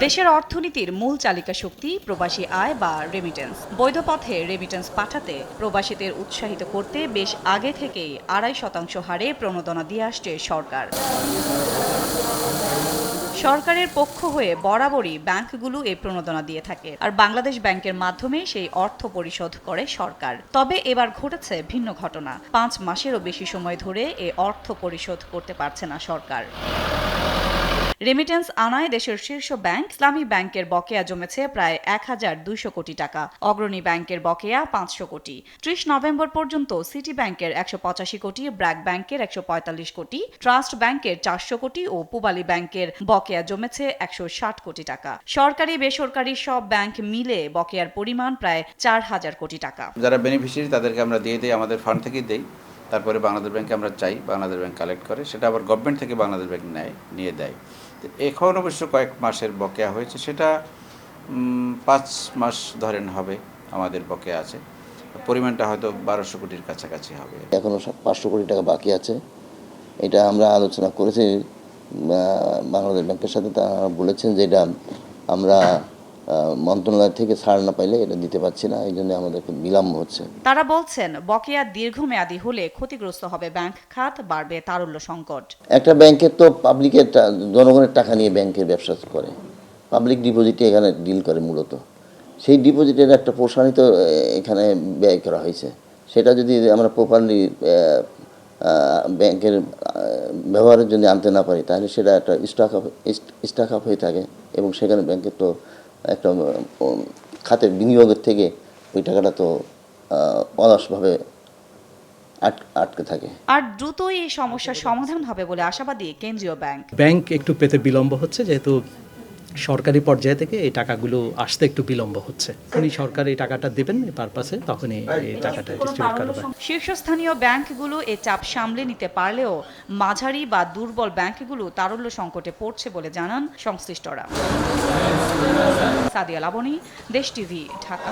দেশের অর্থনীতির মূল চালিকা শক্তি প্রবাসী আয় বা রেমিটেন্স। বৈধ পথে রেমিটেন্স পাঠাতে প্রবাসীদের উৎসাহিত করতে বেশ আগে থেকেই ২.৫% হারে প্রণোদনা দিয়ে আসছে সরকার। সরকারের পক্ষ হয়ে বরাবরই ব্যাংকগুলো এই প্রণোদনা দিয়ে থাকে, আর বাংলাদেশ ব্যাংকের মাধ্যমে সেই অর্থ পরিশোধ করে সরকার। তবে এবার ঘটেছে ভিন্ন ঘটনা। ৫ মাসেরও বেশি সময় ধরে এই অর্থ পরিশোধ করতে পারছে না সরকার। রেমিটেন্স আনায় দেশের শীর্ষ ব্যাংক ইসলামী ব্যাংকের বকেয়া জমেছে প্রায় ১,২০০ কোটি টাকা। অগ্রণী ব্যাংকের বকেয়া ৫০০ কোটি। ৩০ নভেম্বর পর্যন্ত সিটি ব্যাংকের ১৮৫ কোটি, ব্র্যাক ব্যাংকের ১৪৫ কোটি, ট্রাস্ট ব্যাংকের ৪০০ কোটি ও পূবালী ব্যাংকের বকেয়া জমেছে ১৬০ কোটি টাকা। সরকারি বেসরকারি সব ব্যাংক মিলে বকেয়ার পরিমাণ প্রায় ৪,০০০ কোটি টাকা। যারা বেনিফিশিয়ারি তাদেরকে আমরা দিয়ে দিই, আমাদের ফান্ড থেকেই দেই। তারপরে বাংলাদেশ ব্যাংকে আমরা চাই, বাংলাদেশ ব্যাংক কালেক্ট করে, সেটা আবার গভর্নমেন্ট থেকে বাংলাদেশ ব্যাংক নিয়ে দেয়। এখন অবশ্য কয়েক মাসের বকেয়া হয়েছে, সেটা ৫ মাস ধরেন হবে আমাদের বকেয়া আছে। পরিমাণটা হয়তো ১২০০ কোটির কাছাকাছি হবে। এখনও ৫০০ কোটি টাকা বাকি আছে। এটা আমরা আলোচনা করেছি বাংলাদেশ ব্যাংকের সাথে। তারা বলেছেন যে এটা আমরা মন্ত্রণালয় থেকে ছাড় না পাইলে এটা দিতে পারছি না, এই জন্য আমাদের খুব বিলম্ব হচ্ছে। তারা বলছেন, বকেয়া দীর্ঘমেয়াদী হলে ক্ষতিগ্রস্ত হবে ব্যাংক খাত, বাড়বে তারল্য সংকট। একটা ব্যাংকের তো পাবলিকের জনগণের টাকা নিয়ে ব্যাংকের ব্যবসা করে, পাবলিক ডিপোজিটে এখানে ডিল করে মূলত। সেই ডিপোজিটের একটা পোর্শনই তো এখানে ব্যয় করা হয়েছে। সেটা যদি আমরা প্রপারলি ব্যাংকের ব্যবহারের জন্য আনতে না পারি, তাহলে সেটা একটা স্টক আপ হয়ে থাকে এবং সেখানে ব্যাংকের তো একটা খাতের বিনিয়োগের থেকে ওই টাকাটা তো অলসভাবে আটকে থাকে। আর দ্রুতই এই সমস্যার সমাধান হবে বলে আশাবাদী কেন্দ্রীয় ব্যাংক। ব্যাংক একটু পেতে বিলম্ব হচ্ছে, যেহেতু সরকারি পর্যায় থেকে এই টাকাগুলো আসতে একটু বিলম্ব হচ্ছে। উনি সরকার এই টাকাটা দেবেন এই পারপাসে, তখনই এই টাকাটা ডিস্ট্রিবিউট করবে। শীর্ষস্থানীয় ব্যাংকগুলো এ চাপ সামলে নিতে পারলেও মাঝারি বা দুর্বল ব্যাংকগুলো তারল্য সংকটে পড়ছে বলে জানান সংশ্লিষ্টরা। সাদিয়া লাবনী, দেশ টিভি, ঢাকা।